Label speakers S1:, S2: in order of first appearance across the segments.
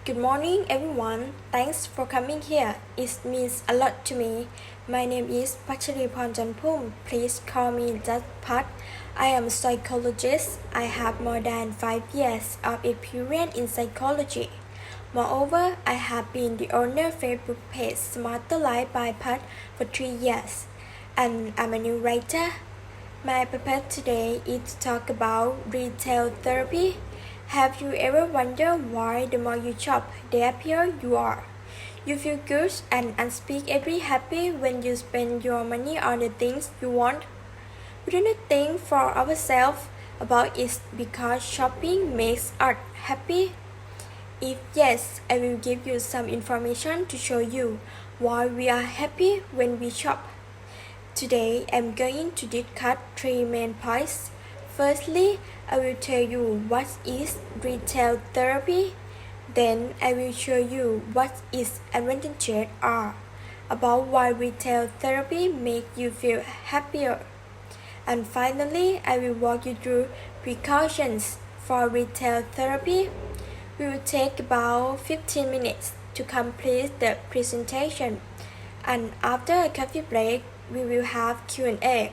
S1: Good morning, everyone. Thanks for coming here. It means a lot to me. My name is Pachariporn Janpum. Please call me just Pat. I am a psychologist. I have more than 5 years of experience in psychology. Moreover, I have been the owner of Facebook page Smarter Life by Pat for 3 years, and I'm a new writer. My purpose today is to talk about retail therapy. Have you ever wondered why the more you shop, the happier you are? You feel good and unspeakably happy when you spend your money on the things you want. We do not think for ourselves about it because shopping makes us happy. If yes, I will give you some information to show you why we are happy when we shop. Today, I'm going to discuss 3 main points. Firstly, I will tell you what is retail therapy. Then I will show you what its advantages are, about why retail therapy makes you feel happier. And finally, I will walk you through precautions for retail therapy. We will take about 15 minutes to complete the presentation. And after a coffee break, we will have Q&A.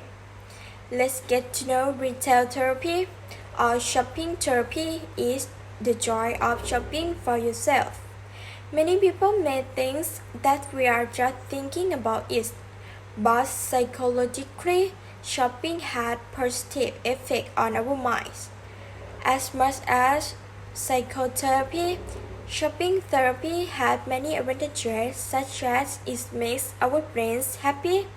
S1: Let's get to know retail therapy, or shopping therapy is the joy of shopping for yourself. Many people may think that we are just thinking about it, but psychologically, shopping has positive effect on our minds. As much as psychotherapy, shopping therapy has many advantages such as it makes our brains happy.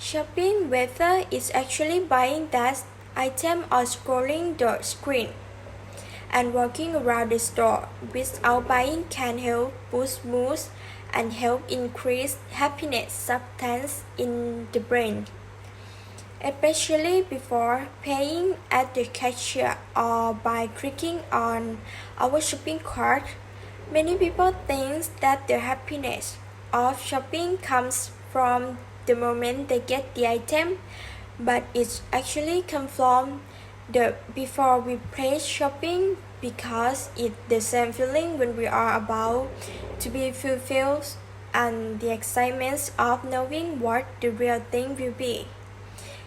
S1: Shopping, whether it's actually buying that item or scrolling the screen and walking around the store without buying, can help boost mood and help increase happiness substance in the brain, especially before paying at the cashier or by clicking on our shopping cart. Many people think that the happiness of shopping comes from the moment they get the item, but it actually comes from the before we place shopping, because it's the same feeling when we are about to be fulfilled and the excitement of knowing what the real thing will be.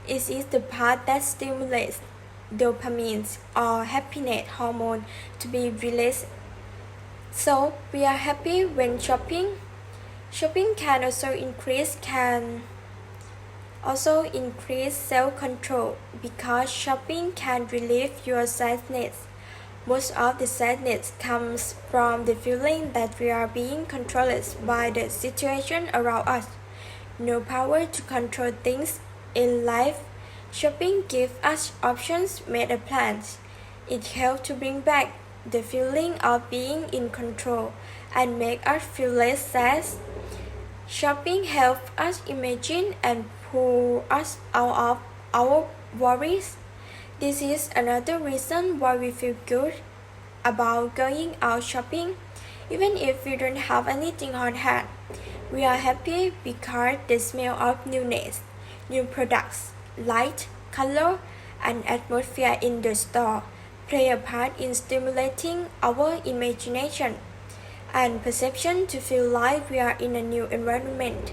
S1: It is the part that stimulates dopamine or happiness hormone to be released. So we are happy when shopping. Shopping can also increase self-control, because shopping can relieve your sadness. Most of the sadness comes from the feeling that we are being controlled by the situation around us. No power to control things in life. Shopping gives us options made of plans. It helps to bring back the feeling of being in control and make us feel less sad. Shopping helps us imagine and pull us out of our worries. This is another reason why we feel good about going out shopping, even if we don't have anything on hand. We are happy because the smell of newness, new products, light, color, and atmosphere in the store play a part in stimulating our imagination and perception to feel like we are in a new environment.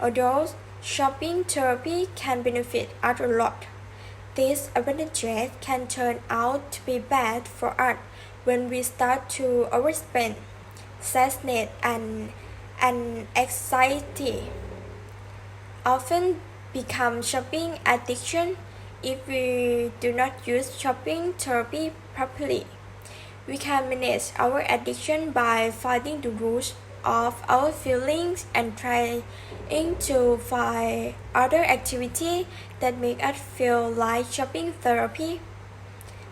S1: Although shopping therapy can benefit us a lot, these advantages can turn out to be bad for us when we start to overspend. Sadness and anxiety often become shopping addiction if we do not use shopping therapy properly. We can manage our addiction by finding the roots of our feelings and trying to find other activities that make us feel like shopping therapy.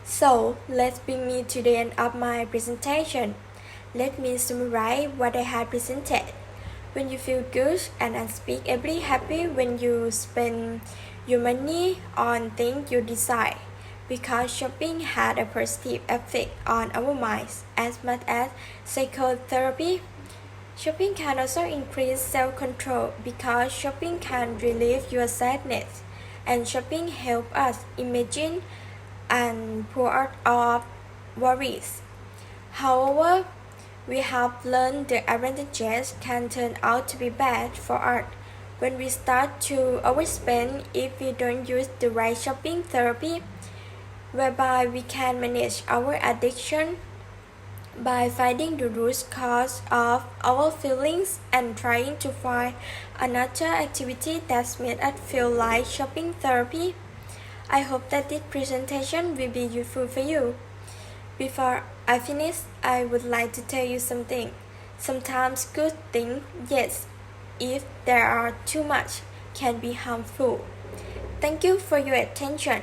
S1: So, let's bring me to the end of my presentation. Let me summarize what I have presented. When you feel good and unspeakably happy when you spend your money on things you desire, because shopping had a positive effect on our minds as much as psychotherapy. Shopping can also increase self-control, because shopping can relieve your sadness, and shopping helps us imagine and pour out our worries. However, we have learned the advantages can turn out to be bad for art when we start to overspend if we don't use the right shopping therapy, whereby we can manage our addiction by finding the root cause of our feelings and trying to find another activity that's made us feel like shopping therapy. I hope that this presentation will be useful for you. Before I finish, I would like to tell you something. Sometimes good things, yes, if there are too much, can be harmful. Thank you for your attention.